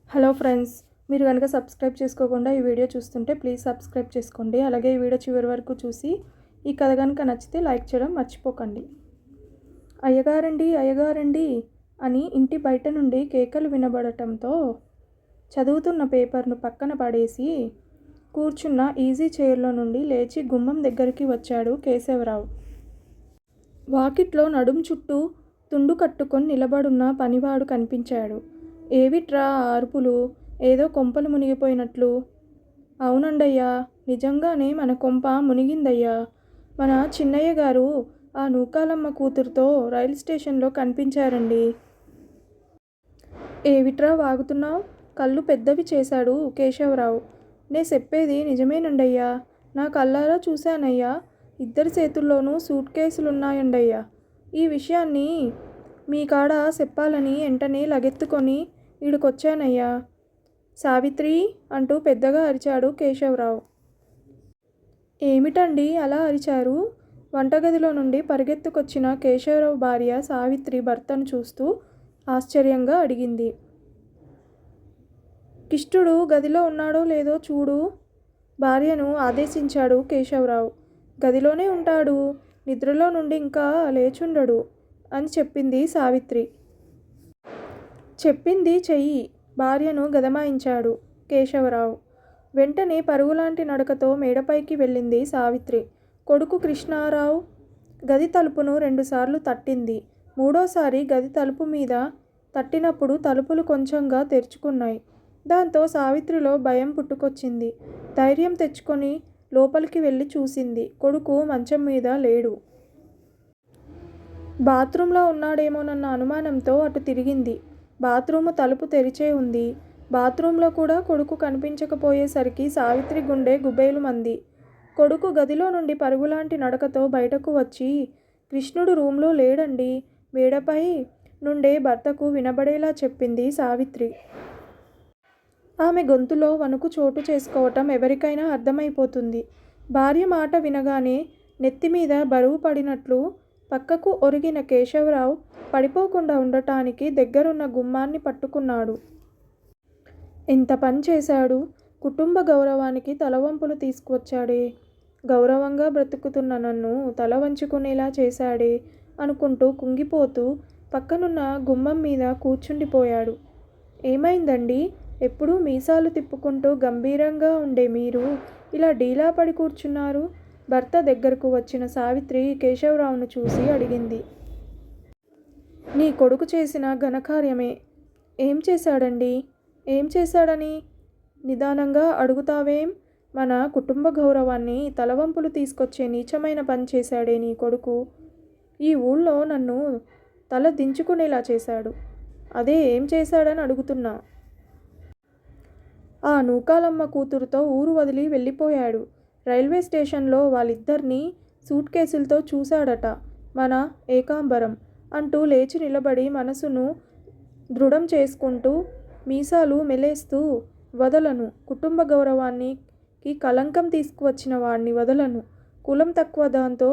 Hello friends, మీరు కనుక subscribe చేసుకోకుండా ఈ వీడియో చూస్తుంటే ప్లీజ్ సబ్స్క్రైబ్ చేసుకోండి. అలాగే ఈ వీడియో చివరి వరకు చూసి ఈ కథ కనుక నచ్చితే లైక్ చేయడం మర్చిపోకండి. అయ్యగారండి అయ్యగారండి అని ఇంటి బయట నుండి కేకలు వినబడటంతో చదువుతున్న పేపర్ను పక్కన పడేసి కూర్చున్న ఈజీ చైర్లో నుండి లేచి గుమ్మం దగ్గరికి వచ్చాడు కేశవరావు. వాకిట్లో నడుం చుట్టూ తుండు కట్టుకొని నిలబడున్న పనివాడు కనిపించాడు. ఏవిట్రా అరుపులు? ఏదో కొంపలు మునిగిపోయినట్లు. అవునండయ్యా, నిజంగానే మన కొంప మునిగిందయ్యా. మన చిన్నయ్య గారు ఆ నూకాలమ్మ కూతురుతో రైలు స్టేషన్లో కనిపించారండి. ఏవిట్రా వాగుతున్నావు? కళ్ళు పెద్దవి చేశాడు కేశవరావు. నే చెప్పేది నిజమేనండయ్యా, నా కళ్ళారా చూశానయ్యా. ఇద్దరి చేతుల్లోనూ సూట్ కేసులున్నాయండయ్యా. ఈ విషయాన్ని మీ కాడ చెప్పాలని వెంటనే లగెత్తుకొని ఈడుకొచ్చానయ్యా. సావిత్రి అంటూ పెద్దగా అరిచాడు కేశవరావు. ఏమిటండి అలా అరిచారు? వంటగదిలో నుండి పరిగెత్తుకొచ్చిన కేశవరావు భార్య సావిత్రి భర్తను చూస్తూ ఆశ్చర్యంగా అడిగింది. కిష్టుడు గదిలో ఉన్నాడో లేదో చూడు, భార్యను ఆదేశించాడు కేశవరావు. గదిలోనే ఉంటాడు, నిద్రలో నుండి ఇంకా లేచుండడు అని చెప్పింది సావిత్రి. చెప్పింది చెయ్యి, భార్యను గదమాయించాడు కేశవరావు. వెంటనే పరుగులాంటి నడకతో మేడపైకి వెళ్ళింది సావిత్రి. కొడుకు కృష్ణారావు గది తలుపును 2 సార్లు తట్టింది. మూడోసారి గది తలుపు మీద తట్టినప్పుడు తలుపులు కొంచెంగా తెరుచుకున్నాయి. దాంతో సావిత్రిలో భయం పుట్టుకొచ్చింది. ధైర్యం తెచ్చుకొని లోపలికి వెళ్ళి చూసింది. కొడుకు మంచం మీద లేడు. బాత్రూంలో ఉన్నాడేమోనన్న అనుమానంతో అటు తిరిగింది. బాత్రూము తలుపు తెరిచే ఉంది. బాత్రూంలో కూడా కొడుకు కనిపించకపోయేసరికి సావిత్రి గుండె గుబేలుమంది. కొడుకు గదిలో నుండి పరుగులాంటి నడకతో బయటకు వచ్చి, కృష్ణుడు రూంలో లేడండి, మేడపై నుండే భర్తకు వినబడేలా చెప్పింది సావిత్రి. ఆమె గొంతులో వణుకు చోటు చేసుకోవటం ఎవరికైనా అర్థమైపోతుంది. భార్య మాట వినగానే నెత్తిమీద బరువు పడినట్లు పక్కకు ఒరిగిన కేశవరావు పడిపోకుండా ఉండటానికి దగ్గరున్న గుమ్మాన్ని పట్టుకున్నాడు. ఎంత పని చేశాడు! కుటుంబ గౌరవానికి తలవంపులు తీసుకువచ్చాడే! గౌరవంగా బ్రతుకుతున్న నన్ను తల వంచుకునేలా చేశాడే అనుకుంటూ కుంగిపోతూ పక్కనున్న గుమ్మం మీద కూర్చుండిపోయాడు. ఏమైందండి? ఎప్పుడూ మీసాలు తిప్పుకుంటూ గంభీరంగా ఉండే మీరు ఇలా డీలా పడి కూర్చున్నారు? భర్త దగ్గరకు వచ్చిన సావిత్రి కేశవరావును చూసి అడిగింది. నీ కొడుకు చేసిన ఘనకార్యమే. ఏం చేశాడండి? ఏం చేశాడని నిదానంగా అడుగుతావేం? మన కుటుంబ గౌరవాన్ని తలవంపులు తీసుకొచ్చే నీచమైన పని చేశాడే నీ కొడుకు. ఈ ఊళ్ళో నన్ను తల దించుకునేలా చేశాడు. అదే ఏం చేశాడని అడుగుతున్నా. ఆ నూకాలమ్మ కూతురుతో ఊరు వదిలి వెళ్ళిపోయాడు. రైల్వే స్టేషన్లో వాళ్ళిద్దరినీ సూట్ కేసులతో చూశాడట మన ఏకాంబరం అంటూ లేచి నిలబడి మనసును దృఢం చేసుకుంటూ మీసాలు మెలేస్తూ, వదలను, కుటుంబ గౌరవానికి కళంకం తీసుకువచ్చిన వాడిని వదలను. కులం తక్కువ దాంతో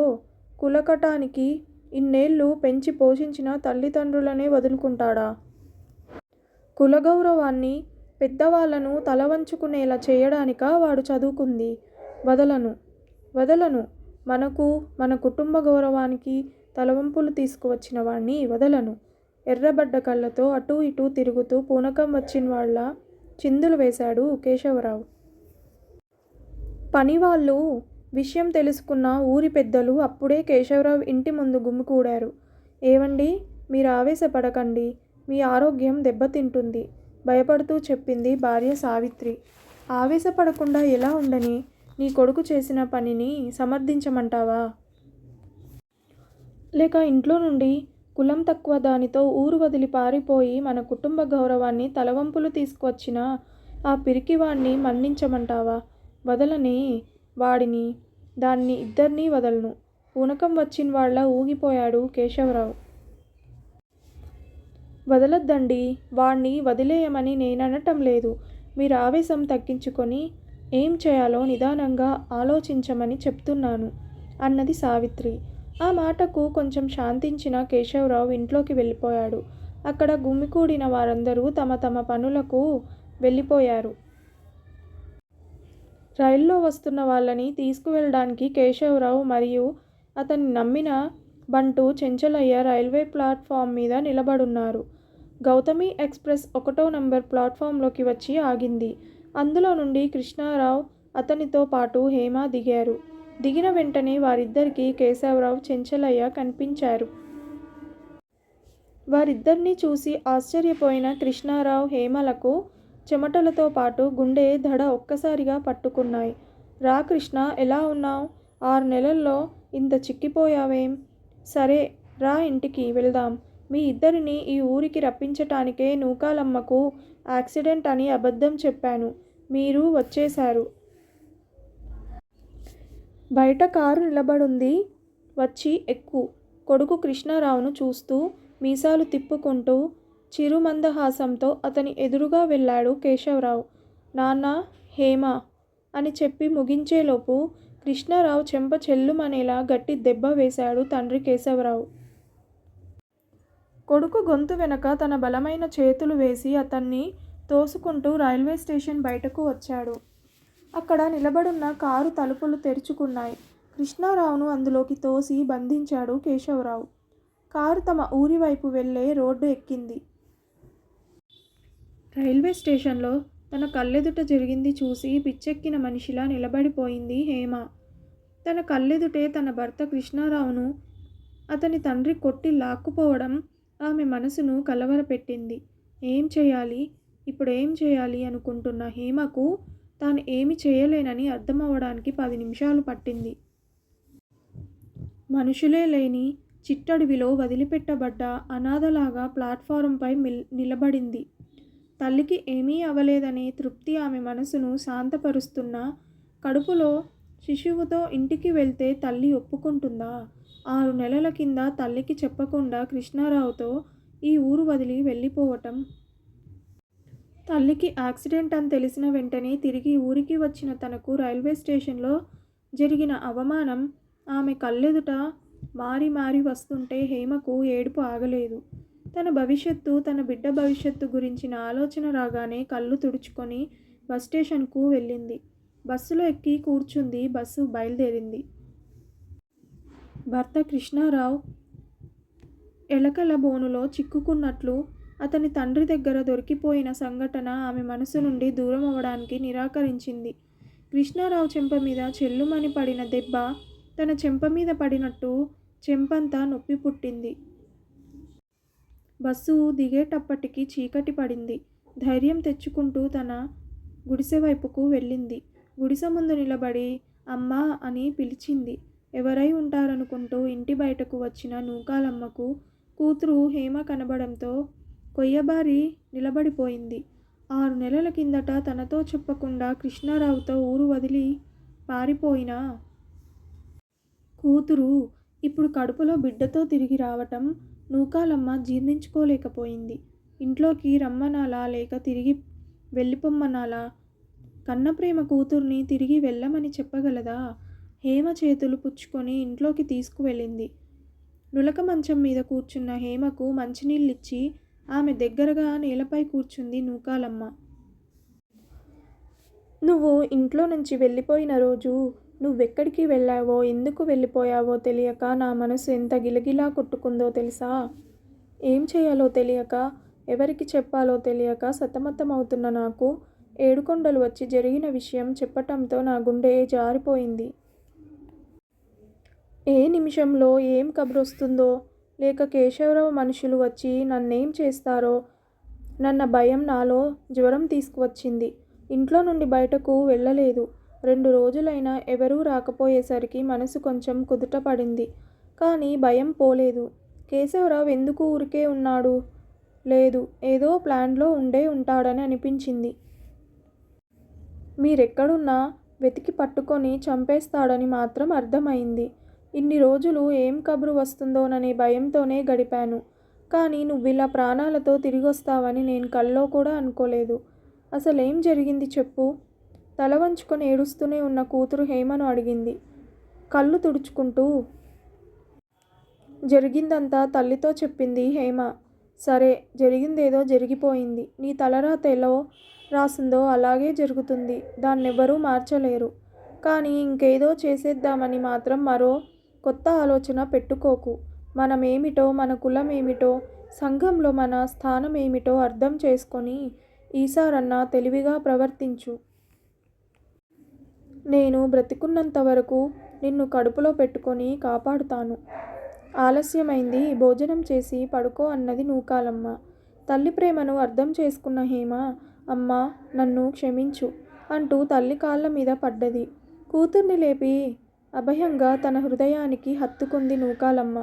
కులకటానికి ఇన్నేళ్ళు పెంచి పోషించిన తల్లిదండ్రులనే వదులుకుంటాడా? కులగౌరవాన్ని, పెద్దవాళ్లను తలవంచుకునేలా చేయడానికా వాడు చదువుకుంది? వదలను, వదలను. మనకు, మన కుటుంబ గౌరవానికి తలవంపులు తీసుకువచ్చిన వాణ్ణి వదలను. ఎర్రబడ్డ కళ్ళతో అటూ ఇటూ తిరుగుతూ పూనకం వచ్చిన వాళ్ళ చిందులు వేశాడు కేశవరావు. పనివాళ్ళు విషయం తెలుసుకున్న ఊరి పెద్దలు అప్పుడే కేశవరావు ఇంటి ముందు గుమికూడారు. ఏవండి, మీరు ఆవేశపడకండి, మీ ఆరోగ్యం దెబ్బతింటుంది భయపడుతూ చెప్పింది భార్య సావిత్రి. ఆవేశపడకుండా ఎలా ఉండని? నీ కొడుకు చేసిన పనిని సమర్థించమంటావా? లేక ఇంట్లో నుండి కులం తక్కువ దానితో ఊరు వదిలి పారిపోయి మన కుటుంబ గౌరవాన్ని తలవంపులు తీసుకువచ్చిన ఆ పిరికివాణ్ణి మన్నించమంటావా? వదలనే వాడిని, దాన్ని, ఇద్దరినీ వదలను. పూనకం వచ్చిన వాళ్ళ ఊగిపోయాడు కేశవరావు. వదలొద్దండి, వాణ్ణి వదిలేయమని నేననటం లేదు. మీరు ఆవేశం తగ్గించుకొని ఏం చేయాలో నిదానంగా ఆలోచించమని చెప్తున్నాను అన్నది సావిత్రి. ఆ మాటకు కొంచెం శాంతించిన కేశవరావు ఇంట్లోకి వెళ్ళిపోయాడు. అక్కడ గుమికూడిన వారందరూ తమ తమ పనులకు వెళ్ళిపోయారు. రైల్లో వస్తున్న వాళ్ళని తీసుకువెళ్ళడానికి కేశవరావు మరియు అతన్ని నమ్మిన బంటు చెంచలయ్య రైల్వే ప్లాట్ఫామ్ మీద నిలబడున్నారు. గౌతమి ఎక్స్ప్రెస్ 1వ నంబర్ ప్లాట్ఫాంలోకి వచ్చి ఆగింది. అందులో నుండి కృష్ణారావు అతనితో పాటు హేమ దిగారు. దిగిన వెంటనే వారిద్దరికీ కేశవరావు, చెంచలయ్య కనిపించారు. వారిద్దరినీ చూసి ఆశ్చర్యపోయిన కృష్ణారావు, హేమలకు చెమటలతో పాటు గుండె దడ ఒక్కసారిగా పట్టుకున్నాయి. రా కృష్ణ, ఎలా ఉన్నావ్? 6 నెలల్లో ఇంత చిక్కిపోయావేం? సరే రా, ఇంటికి వెళ్దాం. మీ ఇద్దరిని ఈ ఊరికి రప్పించటానికే నూకాలమ్మకు యాక్సిడెంట్ అని అబద్ధం చెప్పాను. మీరు వచ్చేశారు. బయట కారు నిలబడుంది, వచ్చి ఎక్కు. కొడుకు కృష్ణారావును చూస్తూ మీసాలు తిప్పుకుంటూ చిరుమందహాసంతో అతని ఎదురుగా వెళ్ళాడు కేశవరావు. నాన్నా, హేమ అని చెప్పి ముగించేలోపు కృష్ణారావు చెంప చెల్లుమనేలా గట్టి దెబ్బ వేశాడు తండ్రి కేశవరావు. కొడుకు గొంతు వెనక తన బలమైన చేతులు వేసి అతన్ని తోసుకుంటూ రైల్వే స్టేషన్ బయటకు వచ్చాడు. అక్కడ నిలబడున్న కారు తలుపులు తెరుచుకున్నాయి. కృష్ణారావును అందులోకి తోసి బంధించాడు కేశవరావు. కారు తమ ఊరి వైపు వెళ్లే రోడ్డు ఎక్కింది. రైల్వే స్టేషన్లో తన కళ్ళెదుట జరిగింది చూసి పిచ్చెక్కిన మనిషిలా నిలబడిపోయింది హేమ. తన కళ్ళెదుటే తన భర్త కృష్ణారావును అతని తండ్రి కొట్టి లాక్కుపోవడం ఆమె మనసును కలవరపెట్టింది. ఏం చేయాలి, ఇప్పుడేం చేయాలి అనుకుంటున్న హేమకు తాను ఏమి చేయలేనని అర్థమవడానికి 10 నిమిషాలు పట్టింది. మనుషులే లేని చిట్టడవిలో వదిలిపెట్టబడ్డ అనాథలాగా ప్లాట్ఫారంపై నిలబడింది. తల్లికి ఏమీ అవలేదనే తృప్తి ఆమె మనసును శాంతపరుస్తున్నా కడుపులో శిశువుతో ఇంటికి వెళ్తే తల్లి ఒప్పుకుంటుందా? 6 నెలల కింద తల్లికి చెప్పకుండా కృష్ణారావుతో ఈ ఊరు వదిలి వెళ్ళిపోవటం. తల్లికి యాక్సిడెంట్ అని తెలిసిన వెంటనే తిరిగి ఊరికి వచ్చిన తనకు రైల్వే స్టేషన్లో జరిగిన అవమానం ఆమె కళ్ళెదుట మారి మారి వస్తుంటే హేమకు ఏడుపు ఆగలేదు. తన భవిష్యత్తు, తన బిడ్డ భవిష్యత్తు గురించిన ఆలోచన రాగానే కళ్ళు తుడుచుకొని బస్ స్టేషన్కు వెళ్ళింది. బస్సులో ఎక్కి కూర్చుంది. బస్సు బయలుదేరింది. భర్త కృష్ణారావు ఎలకల బోనులో చిక్కుకున్నట్లు అతని తండ్రి దగ్గర దొరికిపోయిన సంఘటన ఆమె మనసు నుండి దూరం అవ్వడానికి నిరాకరించింది. కృష్ణారావు చెంప మీద చెల్లుమని పడిన దెబ్బ తన చెంప మీద పడినట్టు చెంపంతా నొప్పి పుట్టింది. బస్సు దిగేటప్పటికి చీకటి పడింది. ధైర్యం తెచ్చుకుంటూ తన గుడిసె వైపుకు వెళ్ళింది. గుడిసె ముందు నిలబడి అమ్మా అని పిలిచింది. ఎవరై ఉంటారనుకుంటూ ఇంటి బయటకు వచ్చిన నూకాలమ్మకు కూతురు హేమ కనబడంతో కొయ్యబారి నిలబడిపోయింది. 6 నెలల కిందట తనతో చెప్పకుండా కృష్ణారావుతో ఊరు వదిలి పారిపోయిన కూతురు ఇప్పుడు కడుపులో బిడ్డతో తిరిగి రావటం నూకాలమ్మ జీర్ణించుకోలేకపోయింది. ఇంట్లోకి రమ్మనాలా లేక తిరిగి వెళ్ళిపోమ్మనాలా? కన్నప్రేమ కూతుర్ని తిరిగి వెళ్ళమని చెప్పగలదా? హేమ చేతులు పుచ్చుకొని ఇంట్లోకి తీసుకువెళ్ళింది. నులక మంచం మీద కూర్చున్న హేమకు మంచినీళ్ళిచ్చి ఆమె దగ్గరగా నేలపై కూర్చుంది నూకాలమ్మ. నువ్వు ఇంట్లో నుంచి వెళ్ళిపోయిన రోజు నువ్వెక్కడికి వెళ్ళావో, ఎందుకు వెళ్ళిపోయావో తెలియక నా మనసు ఎంత గిలగిలా కొట్టుకుందో తెలుసా? ఏం చేయాలో తెలియక, ఎవరికి చెప్పాలో తెలియక సతమతమవుతున్న నాకు ఏడుకొండలు వచ్చి జరిగిన విషయం చెప్పటంతో నా గుండె జారిపోయింది. ఏ నిమిషంలో ఏం కబురొస్తుందో, లేక కేశవరావు మనుషులు వచ్చి నన్నేం చేస్తారో నన్న భయం నాలో జ్వరం తీసుకువచ్చింది. ఇంట్లో నుండి బయటకు వెళ్ళలేదు. 2 రోజులైనా ఎవరూ రాకపోయేసరికి మనసు కొంచెం కుదుటపడింది. కానీ భయం పోలేదు. కేశవరావు ఎందుకు ఊరికే ఉన్నాడు? లేదు, ఏదో ప్లాన్లో ఉండే ఉంటాడని అనిపించింది. మీరెక్కడున్నా వెతికి పట్టుకొని చంపేస్తాడని మాత్రం అర్థమైంది. ఇన్ని రోజులు ఏం కబురు వస్తుందోననే భయంతోనే గడిపాను. కానీ నువ్విలా ప్రాణాలతో తిరిగొస్తావని నేను కల్లో కూడా అనుకోలేదు. అసలేం జరిగింది చెప్పు? తల వంచుకొని ఏడుస్తూనే ఉన్న కూతురు హేమను అడిగింది కళ్ళు తుడుచుకుంటూ. జరిగిందంతా తల్లితో చెప్పింది హేమ. సరే, జరిగిందేదో జరిగిపోయింది. నీ తలరాతలో రాసిందో అలాగే జరుగుతుంది. దాన్నెవరూ మార్చలేరు. కానీ ఇంకేదో చేసేద్దామని మాత్రం మరో కొత్త ఆలోచన పెట్టుకోకు. మనమేమిటో, మన కులమేమిటో, సంఘంలో మన స్థానమేమిటో అర్థం చేసుకొని ఈసారన్నా తెలివిగా ప్రవర్తించు. నేను బ్రతికున్నంత వరకు నిన్ను కడుపులో పెట్టుకొని కాపాడుతాను. ఆలస్యమైంది, భోజనం చేసి పడుకో అన్నది నూకాలమ్మ. తల్లి ప్రేమను అర్థం చేసుకున్న హేమ, అమ్మా నన్ను క్షమించు అంటూ తల్లి కాళ్ళ మీద పడ్డది. కూతుర్ని లేపి అభయంగా తన హృదయానికి హత్తుకుంది నూకాలమ్మ.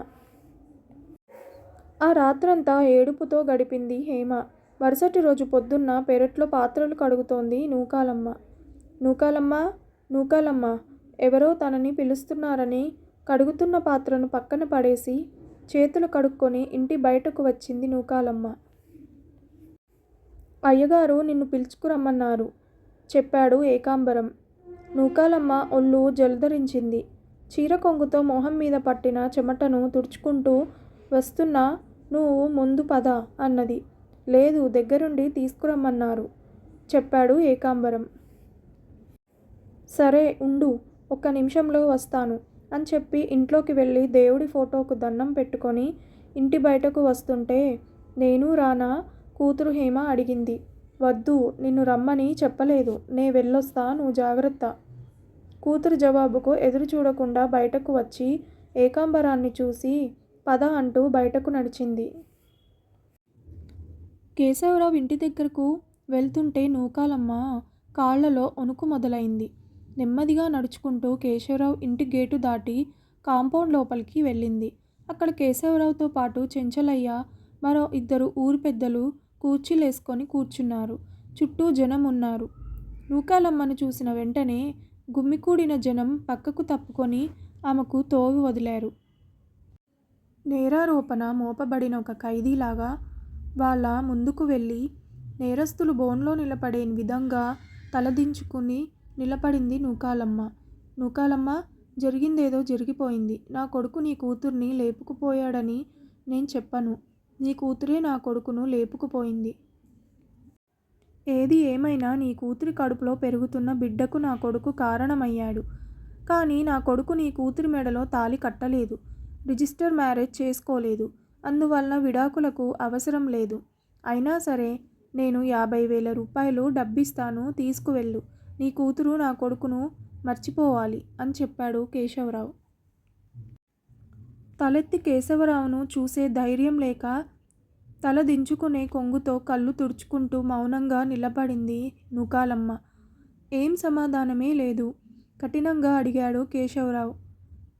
ఆ రాత్రంతా ఏడుపుతో గడిపింది హేమ. మరుసటి రోజు పొద్దున్న పెరట్లో పాత్రలు కడుగుతోంది నూకాలమ్మ. నూకాలమ్మ, నూకాలమ్మ, ఎవరో తనని పిలుస్తున్నారని కడుగుతున్న పాత్రను పక్కన పడేసి చేతులు కడుక్కొని ఇంటి బయటకు వచ్చింది నూకాలమ్మ. అయ్యగారు నిన్ను పిలుచుకురమ్మన్నారు చెప్పాడు ఏకాంబరం. నూకాలమ్మ ఒళ్ళు జలధరించింది. చీర కొంగుతో మొహం మీద పట్టిన చెమటను తుడుచుకుంటూ వస్తున్నా, నువ్వు ముందు పద అన్నది. లేదు, దగ్గరుండి తీసుకురమ్మన్నారు చెప్పాడు ఏకాంబరం. సరే ఉండు, ఒక్క నిమిషంలో వస్తాను అని చెప్పి ఇంట్లోకి వెళ్ళి దేవుడి ఫోటోకు దండం పెట్టుకొని ఇంటి బయటకు వస్తుంటే, నేను రానా కూతురు హేమ అడిగింది. వద్దు, నిన్ను రమ్మని చెప్పలేదు, నే వెళ్ళొస్తా, నువ్వు జాగ్రత్త. కూతురు జవాబుకు ఎదురు చూడకుండా బయటకు వచ్చి ఏకాంబరాన్ని చూసి పద అంటూ బయటకు నడిచింది. కేశవరావు ఇంటి దగ్గరకు వెళ్తుంటే నూకాలమ్మ కాళ్లలో వణుకు మొదలైంది. నెమ్మదిగా నడుచుకుంటూ కేశవరావు ఇంటి గేటు దాటి కాంపౌండ్ లోపలికి వెళ్ళింది. అక్కడ కేశవరావుతో పాటు చెంచలయ్య, మరో 2 ఊరి పెద్దలు కుర్చీలేసుకొని కూర్చున్నారు. చుట్టూ జనం ఉన్నారు. నూకాలమ్మను చూసిన వెంటనే గుమ్మికూడిన జనం పక్కకు తప్పుకొని ఆమెకు తోవి వదిలారు. నేరారోపణ మోపబడిన ఒక ఖైదీలాగా వాళ్ళ ముందుకు వెళ్ళి నేరస్తులు బోన్లో నిలబడే విధంగా తలదించుకుని నిలబడింది నూకాలమ్మ. నూకాలమ్మ, జరిగిందేదో జరిగిపోయింది. నా కొడుకు నీ కూతుర్ని లేపుకుపోయాడని నేను చెప్పను. నీ కూతురే నా కొడుకును లేపుకుపోయింది. ఏది ఏమైనా నీ కూతురి కడుపులో పెరుగుతున్న బిడ్డకు నా కొడుకు కారణమయ్యాడు. కానీ నా కొడుకు నీ కూతురి మెడలో తాళి కట్టలేదు, రిజిస్టర్ మ్యారేజ్ చేసుకోలేదు. అందువలన విడాకులకు అవసరం లేదు. అయినా సరే నేను 50,000 రూపాయలు డబ్బిస్తాను, తీసుకువెళ్ళు. నీ కూతురు నా కొడుకును మర్చిపోవాలి అని చెప్పాడు కేశవరావు. తలెత్తి కేశవరావును చూసే ధైర్యం లేక తల దించుకునే కొంగుతో కళ్ళు తుడుచుకుంటూ మౌనంగా నిలబడింది నూకాలమ్మ. ఏం సమాధానమే లేదు. కఠినంగా అడిగాడు కేశవరావు.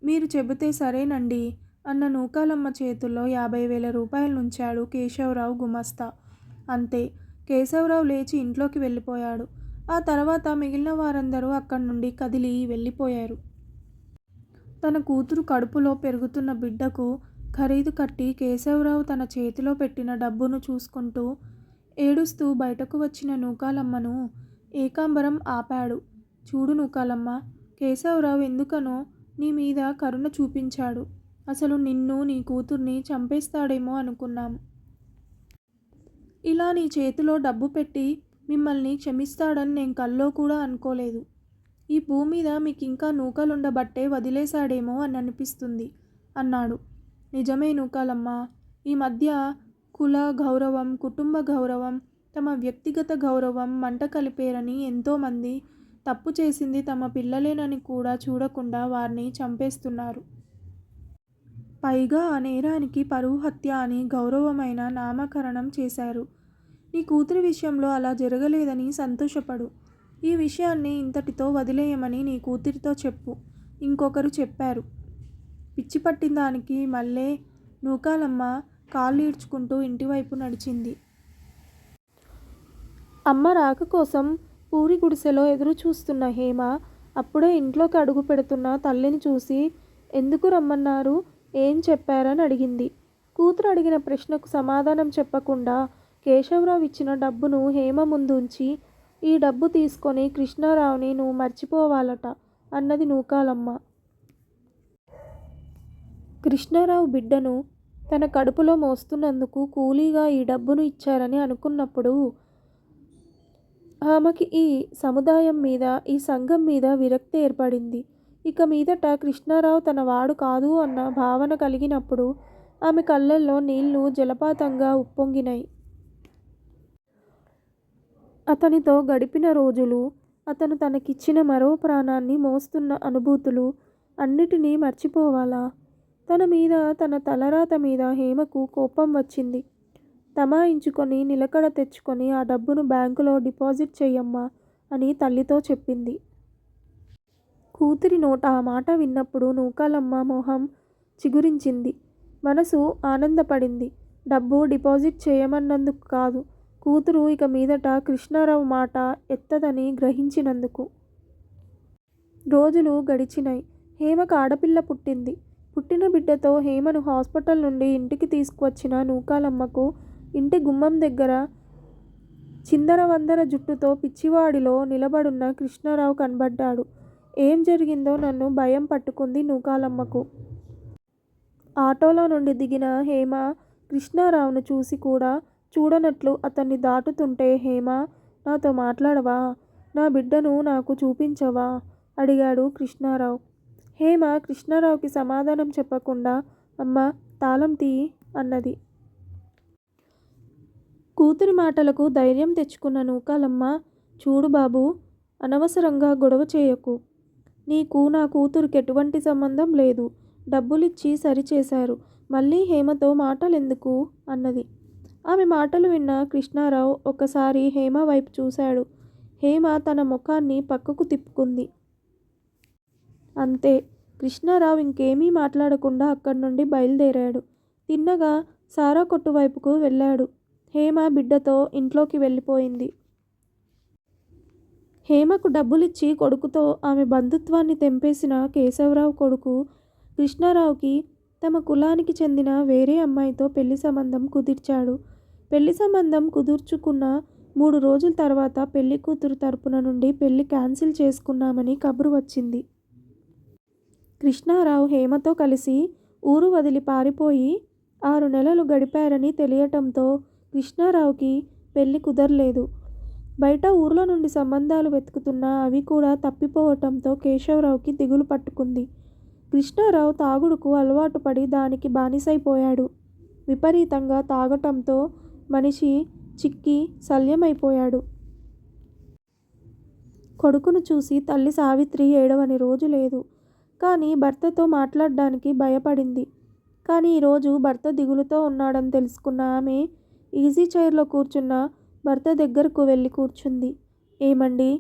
మీరు చెబితే సరేనండి అన్న నూకాలమ్మ చేతుల్లో 50,000 రూపాయలు నుంచాడు కేశవరావు గుమస్తా. అంతే. కేశవరావు లేచి ఇంట్లోకి వెళ్ళిపోయాడు. ఆ తర్వాత మిగిలిన వారందరూ అక్కడి నుండి కదిలి వెళ్ళిపోయారు. తన కూతురు కడుపులో పెరుగుతున్న బిడ్డకు ఖరీదు కట్టి కేశవరావు తన చేతిలో పెట్టిన డబ్బును చూసుకుంటూ ఏడుస్తూ బయటకు వచ్చిన నూకాలమ్మను ఏకాంబరం ఆపాడు. చూడు నూకాలమ్మ, కేశవరావు ఎందుకనో నీ మీద కరుణ చూపించాడు. అసలు నిన్ను, నీ కూతుర్ని చంపేస్తాడేమో అనుకున్నాం. ఇలా నీ చేతిలో డబ్బు పెట్టి మిమ్మల్ని క్షమిస్తాడని నేను కల్లో కూడా అనుకోలేదు. ఈ భూమి మీద మీకు ఇంకా నూకలుండబట్టే వదిలేశాడేమో అని అనిపిస్తుంది అన్నాడు. నిజమే నూకాలమ్మ, ఈ మధ్య కుల గౌరవం, కుటుంబ గౌరవం, తమ వ్యక్తిగత గౌరవం మంట కలిపేరని ఎంతోమంది తప్పు చేసింది తమ పిల్లలేనని కూడా చూడకుండా వారిని చంపేస్తున్నారు. పైగా ఆ నేరానికి పరువు హత్య అని గౌరవమైన నామకరణం చేశారు. నీ కూతురి విషయంలో అలా జరగలేదని సంతోషపడు. ఈ విషయాన్ని ఇంతటితో వదిలేయమని నీ కూతురితో చెప్పు. ఇంకొకరు చెప్పారు. పిచ్చి పట్టిన దానికి మళ్ళీ నూకాలమ్మ కాళ్ళీడ్చుకుంటూ ఇంటివైపు నడిచింది. అమ్మ రాక కోసం పూరి గుడిసెలో ఎదురు చూస్తున్న హేమ అప్పుడే ఇంట్లోకి అడుగు పెడుతున్న తల్లిని చూసి ఎందుకు రమ్మన్నారు, ఏం చెప్పారని అడిగింది. కూతురు అడిగిన ప్రశ్నకు సమాధానం చెప్పకుండా కేశవరావు ఇచ్చిన డబ్బును హేమ ముందు ఉంచి, ఈ డబ్బు తీసుకొని కృష్ణారావుని నువ్వు మర్చిపోవాలట అన్నది నూకాలమ్మ. కృష్ణారావు బిడ్డను తన కడుపులో మోస్తున్నందుకు కూలీగా ఈ డబ్బును ఇచ్చారని అనుకున్నప్పుడు ఆమెకి ఈ సముదాయం మీద, ఈ సంఘం మీద విరక్తి ఏర్పడింది. ఇక మీదట కృష్ణారావు తన వాడు కాదు అన్న భావన కలిగినప్పుడు ఆమె కళ్ళల్లో నీళ్లు జలపాతంగా ఉప్పొంగినాయి. అతనితో గడిపిన రోజులు, అతను తనకిచ్చిన మరో ప్రాణాన్ని మోస్తున్న అనుభూతులు అన్నిటినీ మర్చిపోవాలా? తన మీద, తన తలరాత మీద హేమకు కోపం వచ్చింది. తమాయించుకొని నిలకడ తెచ్చుకొని ఆ డబ్బును బ్యాంకులో డిపాజిట్ చెయ్యమ్మా అని తల్లితో చెప్పింది. కూతురి నోట ఆ మాట విన్నప్పుడు నూకాలమ్మ మొహం చిగురించింది. మనసు ఆనందపడింది. డబ్బు డిపాజిట్ చేయమన్నందుకు కాదు, కూతురు ఇక మీదట కృష్ణారావు మాట ఎత్తదని గ్రహించినందుకు. రోజులు గడిచినాయి. హేమకు ఆడపిల్ల పుట్టింది. పుట్టిన బిడ్డతో హేమను హాస్పిటల్ నుండి ఇంటికి తీసుకువచ్చిన నూకాలమ్మకు ఇంటి గుమ్మం దగ్గర చిందరవందర జుట్టుతో పిచ్చివాడిలో నిలబడున్న కృష్ణారావు కనబడ్డాడు. ఏం జరిగిందో నన్ను భయం పట్టుకుంది నూకాలమ్మకు. ఆటోలో నుండి దిగిన హేమ కృష్ణారావును చూసి కూడా చూడనట్లు అతన్ని దాటుతుంటే, హేమ, నాతో మాట్లాడవా? నా బిడ్డను నాకు చూపించవా? అడిగాడు కృష్ణారావు. హేమ కృష్ణారావుకి సమాధానం చెప్పకుండా, అమ్మా, తాళం తీయి అన్నది. కూతురి మాటలకు ధైర్యం తెచ్చుకున్న నూకాలమ్మ, చూడు బాబూ, అనవసరంగా గొడవ చేయకు. నీకు నా కూతురికి ఎటువంటి సంబంధం లేదు. డబ్బులిచ్చి సరిచేశారు. మళ్ళీ హేమతో మాటలెందుకు అన్నది. ఆమె మాటలు విన్న కృష్ణారావు ఒక్కసారి హేమ వైపు చూశాడు. హేమ తన ముఖాన్ని పక్కకు తిప్పుకుంది. అంతే. కృష్ణారావు ఇంకేమీ మాట్లాడకుండా అక్కడి నుండి బయలుదేరాడు. తిన్నగా సారా కొట్టు వైపుకు వెళ్ళాడు. హేమ బిడ్డతో ఇంట్లోకి వెళ్ళిపోయింది. హేమకు డబ్బులిచ్చి కొడుకుతో ఆమె బంధుత్వాన్ని తెంపేసిన కేశవరావు కొడుకు కృష్ణారావుకి తమ కులానికి చెందిన వేరే అమ్మాయితో పెళ్లి సంబంధం కుదిర్చాడు. పెళ్లి సంబంధం కుదుర్చుకున్న 3 రోజుల తర్వాత పెళ్లి కూతురు తరపున నుండి పెళ్లి క్యాన్సిల్ చేసుకున్నామని కబురు వచ్చింది. కృష్ణారావు హేమతో కలిసి ఊరు వదిలి పారిపోయి 6 నెలలు గడిపారని తెలియటంతో కృష్ణారావుకి పెళ్లి కుదరలేదు. బయట ఊర్లో నుండి సంబంధాలు వెతుకుతున్నా అవి కూడా తప్పిపోవటంతో కేశవరావుకి దిగులు పట్టుకుంది. కృష్ణారావు తాగుడుకు అలవాటు పడి దానికి బానిసైపోయాడు. విపరీతంగా తాగటంతో మనిషి చిక్కి శల్యమైపోయాడు. కొడుకును చూసి తల్లి సావిత్రి ఏడవని రోజు లేదు. కానీ భర్తతో మాట్లాడడానికి భయపడింది. కానీ ఈరోజు భర్త దిగులుతో ఉన్నాడని తెలుసుకున్న ఆమె ఈజీ చైర్లో కూర్చున్న భర్త దగ్గరకు వెళ్ళి కూర్చుంది. ఏమండి,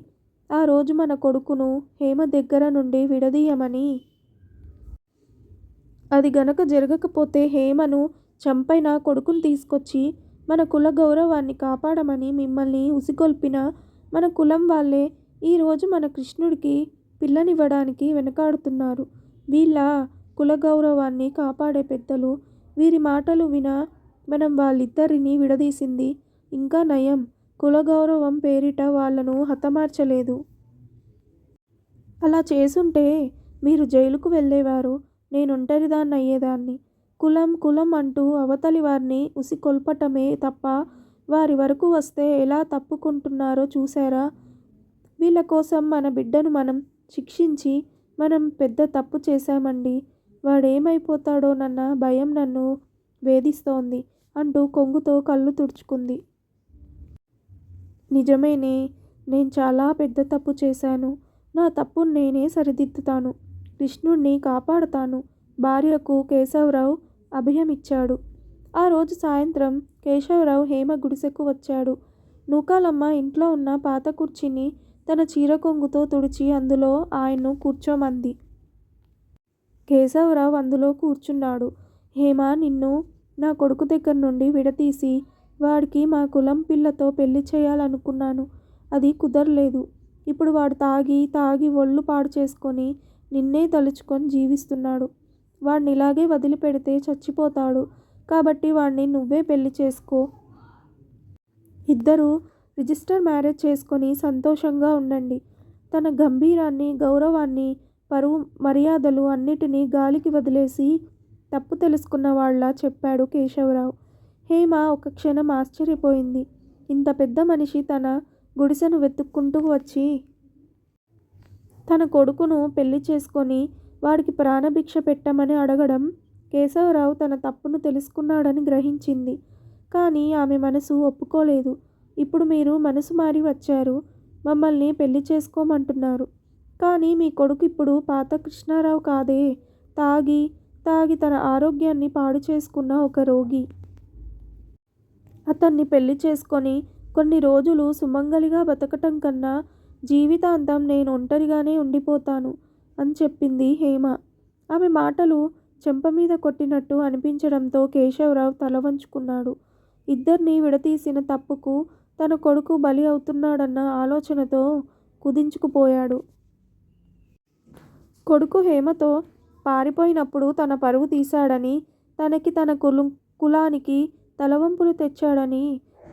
ఆ రోజు మన కొడుకును హేమ దగ్గర నుండి విడదీయమని, అది గనక జరగకపోతే హేమను చంపైన కొడుకును తీసుకొచ్చి మన కుల గౌరవాన్ని కాపాడమని మిమ్మల్ని ఉసిగొల్పిన మన కులం వాళ్ళే ఈరోజు మన కృష్ణుడికి పిల్లనివ్వడానికి వెనకాడుతున్నారు. వీళ్ళ కుల గౌరవాన్ని కాపాడే పెద్దలు. వీరి మాటలు వినా మనం వాళ్ళిద్దరినీ విడదీసింది. ఇంకా నయం, కుల గౌరవం పేరిట వాళ్లను హతమార్చలేదు. అలా చేసుంటే మీరు జైలుకు వెళ్ళేవారు, నేనొంటరిదాన్ని అయ్యేదాన్ని. కులం కులం అంటూ అవతలి వారిని ఉసికొల్పటమే తప్ప వారి వరకు వస్తే ఎలా తప్పుకుంటున్నారో చూశారా? వీళ్ళ కోసం మన బిడ్డను మనం శిక్షించి మనం పెద్ద తప్పు చేశామండి. వాడేమైపోతాడోనన్న భయం నన్ను వేధిస్తోంది అంటూ కొంగుతో కళ్ళు తుడుచుకుంది. నిజమేనే, నేను చాలా పెద్ద తప్పు చేశాను. నా తప్పును నేనే సరిదిద్దుతాను. కృష్ణుణ్ణి కాపాడతాను. భార్యకు కేశవరావు అభయమిచ్చాడు. ఆ రోజు సాయంత్రం కేశవరావు హేమ గుడిసెకు వచ్చాడు. నూకాలమ్మ ఇంట్లో ఉన్న పాత కుర్చీని తన చీర కొంగుతో తుడిచి అందులో ఆయన్ను కూర్చోమంది. కేశవరావు అందులో కూర్చున్నాడు. హేమ, నిన్ను నా కొడుకు దగ్గర నుండి విడతీసి వాడికి మా కులం పిల్లతో పెళ్లి చేయాలనుకున్నాను. అది కుదరలేదు. ఇప్పుడు వాడు తాగి తాగి ఒళ్ళు పాడు చేసుకొని నిన్నే తలుచుకొని జీవిస్తున్నాడు. వాడిని ఇలాగే వదిలిపెడితే చచ్చిపోతాడు. కాబట్టి వాడిని నువ్వే పెళ్లి చేసుకో. ఇద్దరూ రిజిస్టర్ మ్యారేజ్ చేసుకొని సంతోషంగా ఉండండి. తన గంభీరాన్ని, గౌరవాన్ని, పరువు మర్యాదలు అన్నిటినీ గాలికి వదిలేసి తప్పు తెలుసుకున్న వాళ్ళ చెప్పాడు కేశవరావు. హేమ ఒక క్షణం ఆశ్చర్యపోయింది. ఇంత పెద్ద మనిషి తన గుడిసెను వెతుక్కుంటూ వచ్చి తన కొడుకును పెళ్లి చేసుకొని వాడికి ప్రాణభిక్ష పెట్టమని అడగడం కేశవరావు తన తప్పును తెలుసుకున్నాడని గ్రహించింది. కానీ ఆమె మనసు ఒప్పుకోలేదు. ఇప్పుడు మీరు మనసు మారి వచ్చారు, మమ్మల్ని పెళ్లి చేసుకోమంటున్నారు. కానీ మీ కొడుకు ఇప్పుడు పాత కృష్ణారావు కాదే, తాగి తాగి తన ఆరోగ్యాన్ని పాడు చేసుకున్న ఒక రోగి. అతన్ని పెళ్లి చేసుకొని కొన్ని రోజులు సుమంగలిగా బతకటం కన్నా జీవితాంతం నేను ఒంటరిగానే ఉండిపోతాను అని చెప్పింది హేమ. ఆమె మాటలు చెంప మీద కొట్టినట్టు అనిపించడంతో కేశవరావు తల వంచుకున్నాడు. ఇద్దరిని విడదీసిన తప్పుకు తన కొడుకు బలి అవుతున్నాడన్న ఆలోచనతో కుదించుకుపోయాడు. కొడుకు హేమతో పారిపోయినప్పుడు తన పరువు తీశాడని, తనకి తన కులానికి తలవంపులు తెచ్చాడని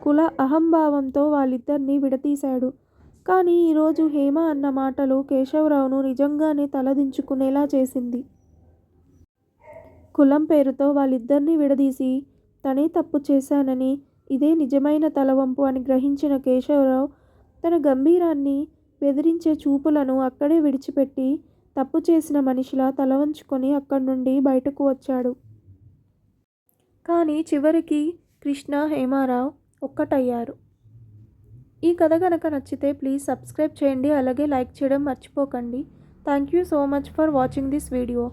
కుల అహంభావంతో వాళ్ళిద్దరినీ విడదీశాడు. కానీ ఈరోజు హేమ అన్న మాటలు కేశవరావును నిజంగానే తలదించుకునేలా చేసింది. కులం పేరుతో వాళ్ళిద్దరినీ విడదీసి తనే తప్పు చేశానని, ఇదే నిజమైన తలవంపు అని గ్రహించిన కేశవరావు తన గంభీరాన్ని, బెదిరించే చూపులను అక్కడే విడిచిపెట్టి తప్పు చేసిన మనిషిలా తలవంచుకొని అక్కడి నుండి బయటకు వచ్చాడు. కానీ చివరికి కృష్ణ, హేమారావు ఒక్కటయ్యారు. ఈ కథ కనుక నచ్చితే ప్లీజ్ సబ్స్క్రైబ్ చేయండి, అలాగే లైక్ చేయడం మర్చిపోకండి. Thank you so much for watching this video.